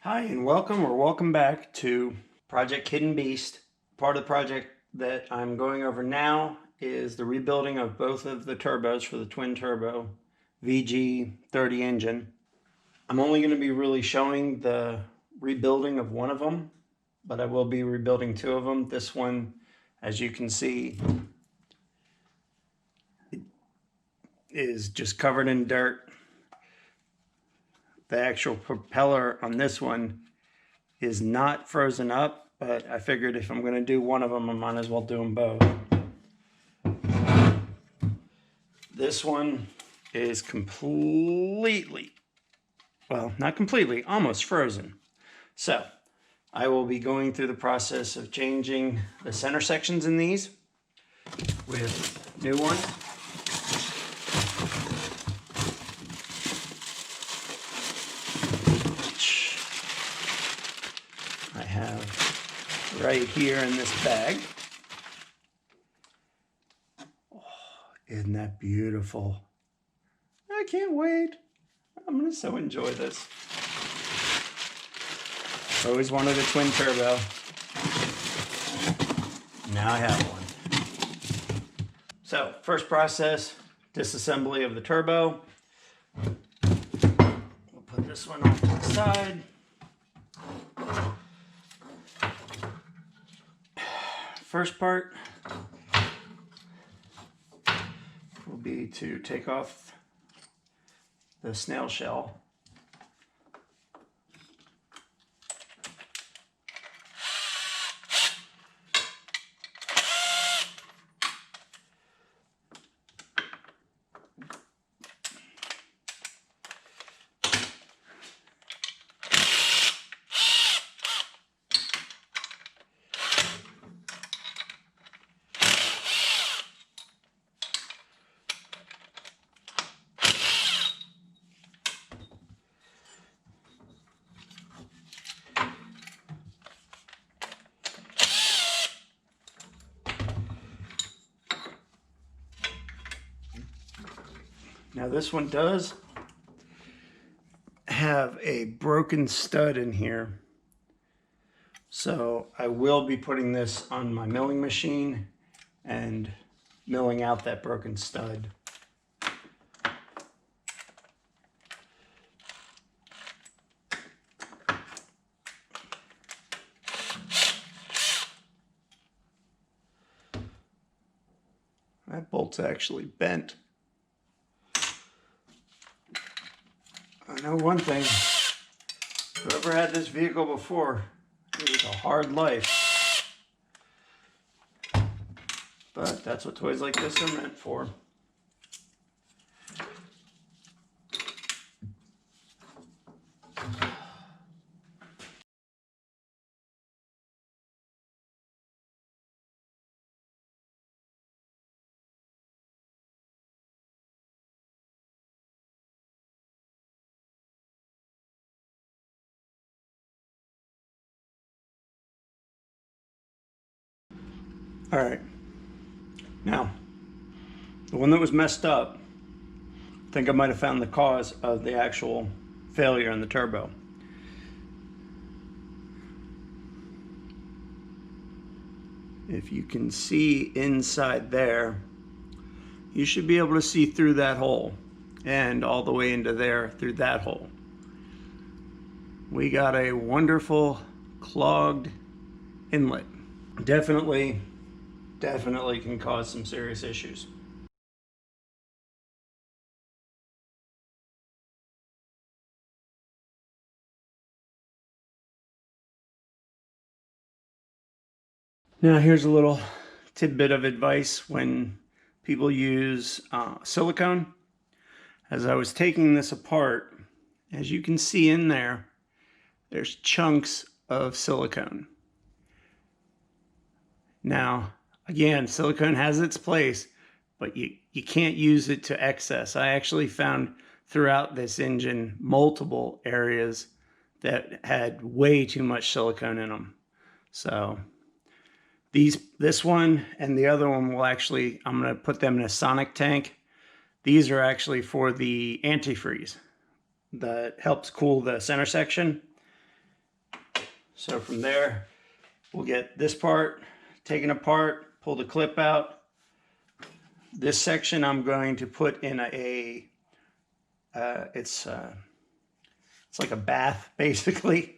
Hi and welcome back to Project Hidden Beast. Part of the project that I'm going over now is the rebuilding of both of the turbos for the twin turbo VG30 engine. I'm only going to be really showing the rebuilding of one of them, but I will be rebuilding two of them. This one, as you can see, is just covered in dirt. The actual propeller on this one is not frozen up, but I figured if I'm going to do one of them, I might as well do them both. This one is completely, well, not completely, almost frozen. So I will be going through the process of changing the center sections in these with new ones. I have right here in this bag. Oh, isn't that beautiful? I can't wait. I'm going to so enjoy this. Always wanted a twin turbo. Now I have one. So, first process, disassembly of the turbo. We'll put this one off to the side. First part will be to take off the snail shell. Now this one does have a broken stud in here, so I will be putting this on my milling machine and milling out that broken stud. That bolt's actually bent. I know one thing, whoever had this vehicle before, it was a hard life. But that's what toys like this are meant for. All right, now, the one that was messed up, I think I might have found the cause of the actual failure in the turbo. If you can see inside there, you should be able to see through that hole and all the way into there through that hole. We got a wonderful clogged inlet. Definitely can cause some serious issues. Now here's a little tidbit of advice when people use silicone. As I was taking this apart, as you can see in there, there's chunks of silicone. Now, again, silicone has its place, but you can't use it to excess. I actually found throughout this engine multiple areas that had way too much silicone in them. So this one and the other one will actually, I'm going to put them in a sonic tank. These are actually for the antifreeze that helps cool the center section. So from there, we'll get this part taken apart, pull the clip out. This section I'm going to put in it's like a bath, basically.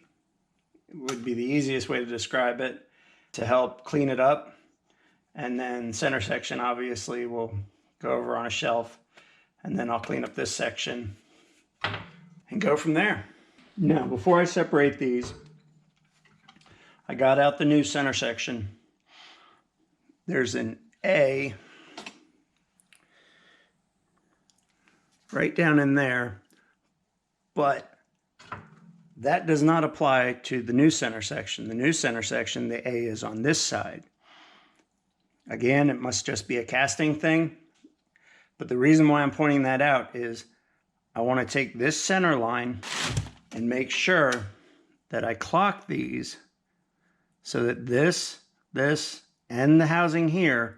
It would be the easiest way to describe it, to help clean it up. And then center section obviously will go over on a shelf, and then I'll clean up this section and go from there. Now, before I separate these, I got out the new center section. There's an A right down in there, but that does not apply to the new center section. The new center section, the A is on this side. Again, it must just be a casting thing, but the reason why I'm pointing that out is I want to take this center line and make sure that I clock these so that this, and the housing here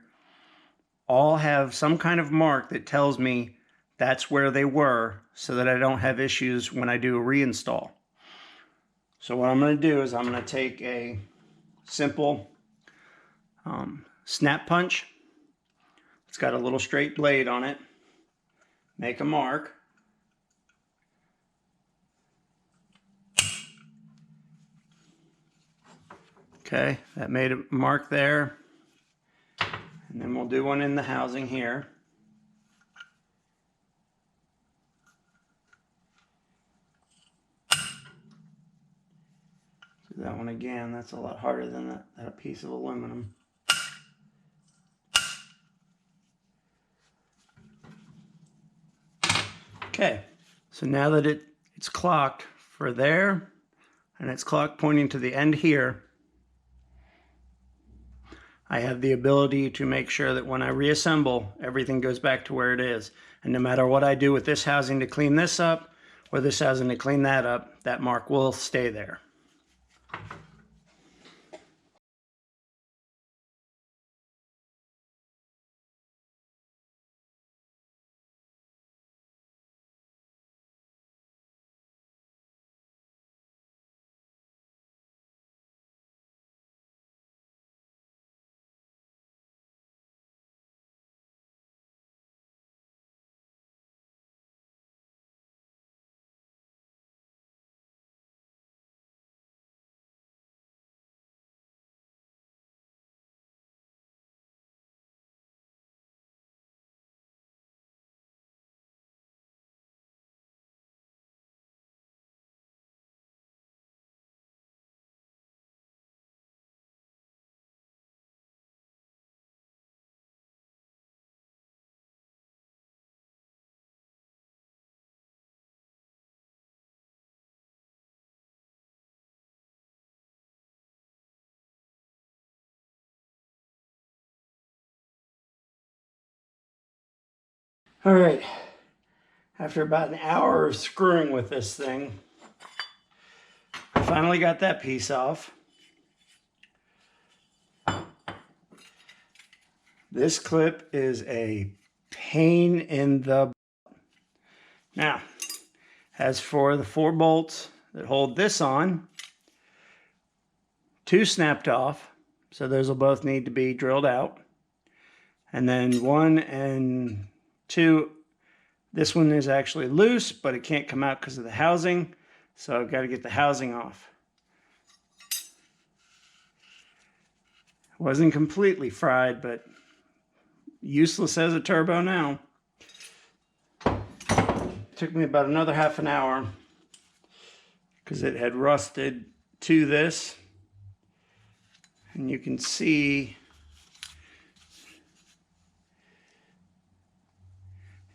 all have some kind of mark that tells me that's where they were, so that I don't have issues when I do a reinstall. So what I'm going to do is I'm going to take a simple snap punch. It's got a little straight blade on it. Make a mark. Okay, that made a mark there. And then we'll do one in the housing here. Do that one again. That's a lot harder than that piece of aluminum. Okay, so now that it's clocked for there, and it's clocked pointing to the end here, I have the ability to make sure that when I reassemble, everything goes back to where it is. And no matter what I do with this housing to clean this up, or this housing to clean that up, that mark will stay there. All right, after about an hour of screwing with this thing, I finally got that piece off. This clip is a pain in the butt. Now, as for the 4 bolts that hold this on, 2 snapped off, so those will both need to be drilled out. And then 1 and 2, this one is actually loose, but it can't come out because of the housing, so I've got to get the housing off. Wasn't completely fried, but useless as a turbo now. It took me about another half an hour because it had rusted to this, and you can see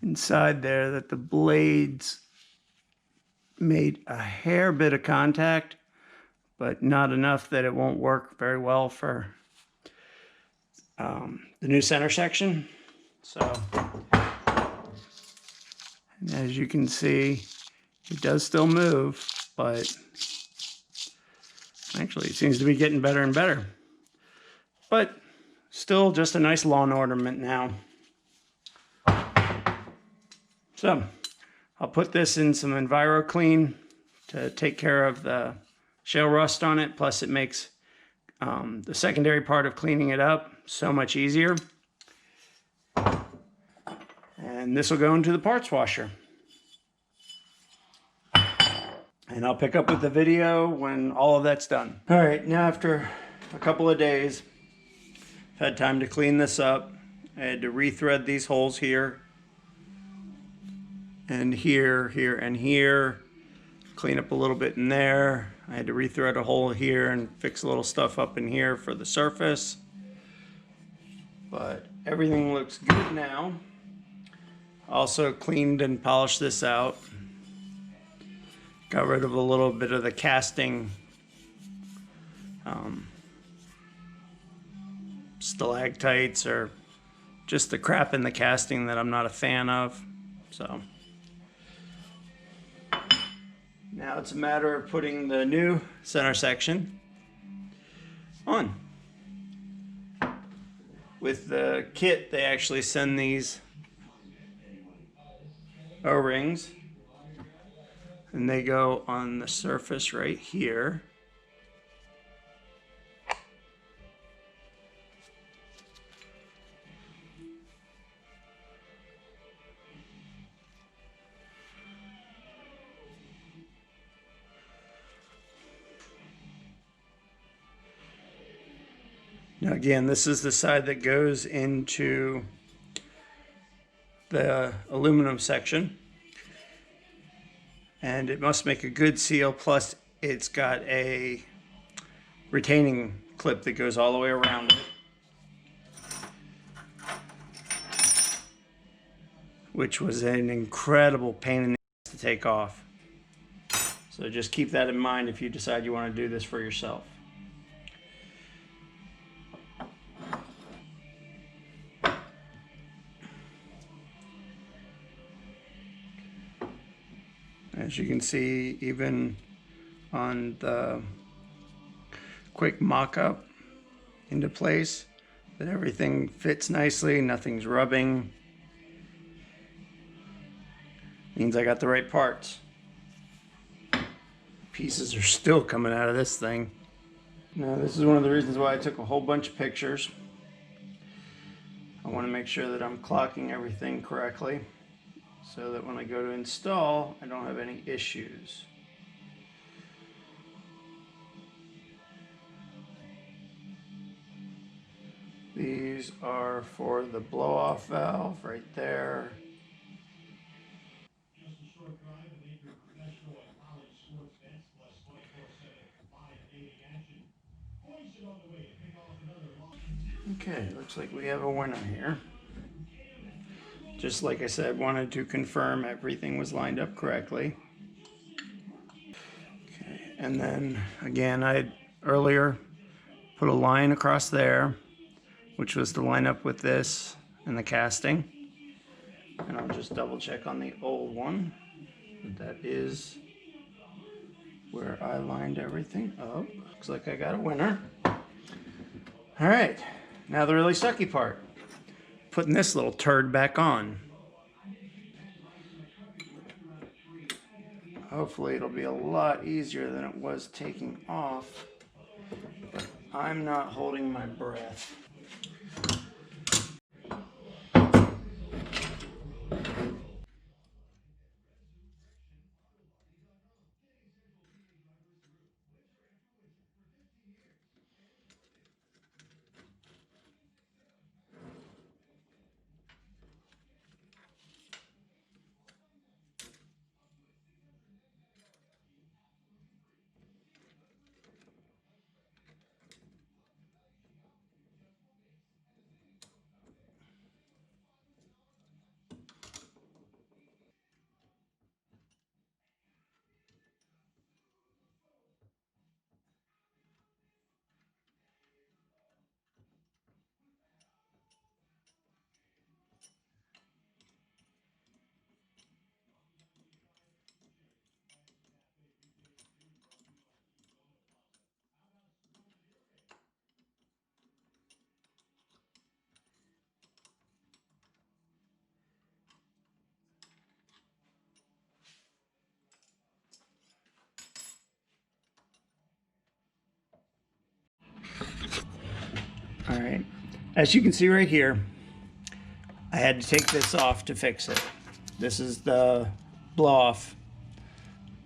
inside there that the blades made a hair bit of contact, but not enough that it won't work very well for the new center section. So, and as you can see, it does still move, but actually it seems to be getting better and better. But still just a nice lawn ornament now. So I'll put this in some EnviroClean to take care of the shale rust on it, plus it makes the secondary part of cleaning it up so much easier. And this will go into the parts washer. And I'll pick up with the video when all of that's done. All right, now after a couple of days, I've had time to clean this up. I had to rethread these holes here, and here, here, and here. Clean up a little bit in there. I had to rethread a hole here and fix a little stuff up in here for the surface. But everything looks good now. Also cleaned and polished this out. Got rid of a little bit of the casting stalactites, or just the crap in the casting that I'm not a fan of. So now it's a matter of putting the new center section on. With the kit, they actually send these O-rings, and they go on the surface right here. Now again, this is the side that goes into the aluminum section, and it must make a good seal, plus it's got a retaining clip that goes all the way around it, which was an incredible pain in the ass to take off. So just keep that in mind if you decide you want to do this for yourself. As you can see, even on the quick mock-up into place, that everything fits nicely, nothing's rubbing. Means I got the right parts. Pieces are still coming out of this thing. Now this is one of the reasons why I took a whole bunch of pictures. I want to make sure that I'm clocking everything correctly, so that when I go to install, I don't have any issues. These are for the blow-off valve right there. Okay, looks like we have a winner here. Just like I said, wanted to confirm everything was lined up correctly. Okay, and then again, I had earlier put a line across there, which was to line up with this and the casting. And I'll just double check on the old one. That is where I lined everything up. Looks like I got a winner. All right, now the really sucky part. Putting this little turd back on. Hopefully it'll be a lot easier than it was taking off, but I'm not holding my breath. As you can see right here, I had to take this off to fix it. This is the blow off.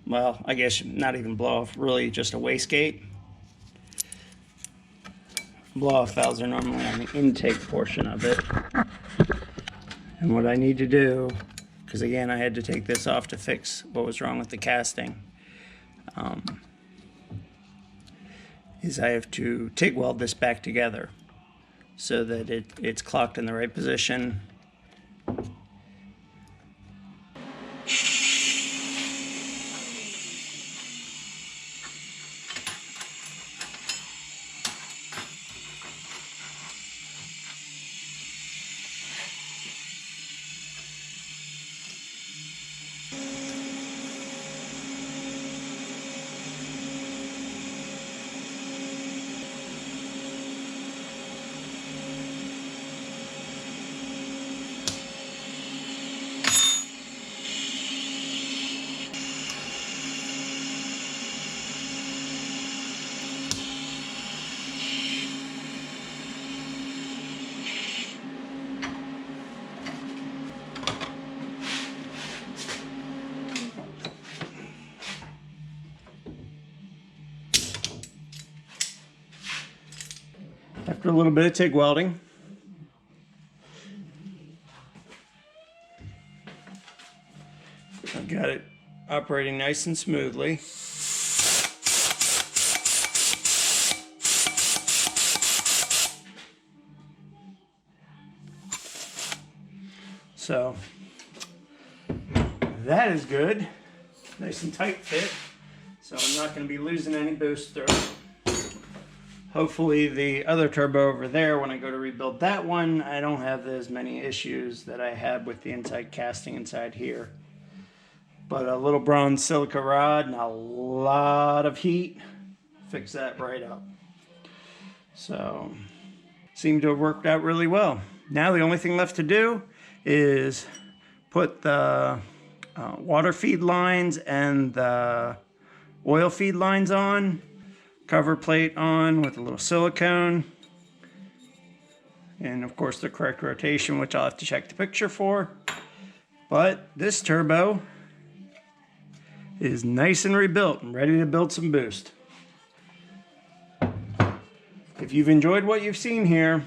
Well, I guess not even blow off, really just a wastegate. Blow off valves are normally on the intake portion of it. And what I need to do, because again I had to take this off to fix what was wrong with the casting, is I have to TIG weld this back together so that it's clocked in the right position. After a little bit of TIG welding, I've got it operating nice and smoothly. So that is good. Nice and tight fit. So I'm not going to be losing any boost through it. Hopefully the other turbo over there, when I go to rebuild that one, I don't have as many issues that I had with the inside casting inside here. But a little bronze silica rod and a lot of heat fix that right up. So seemed to have worked out really well. Now the only thing left to do is put the water feed lines and the oil feed lines on. Cover plate on with a little silicone, and of course the correct rotation, which I'll have to check the picture for. But this turbo is nice and rebuilt and ready to build some boost. If you've enjoyed what you've seen here,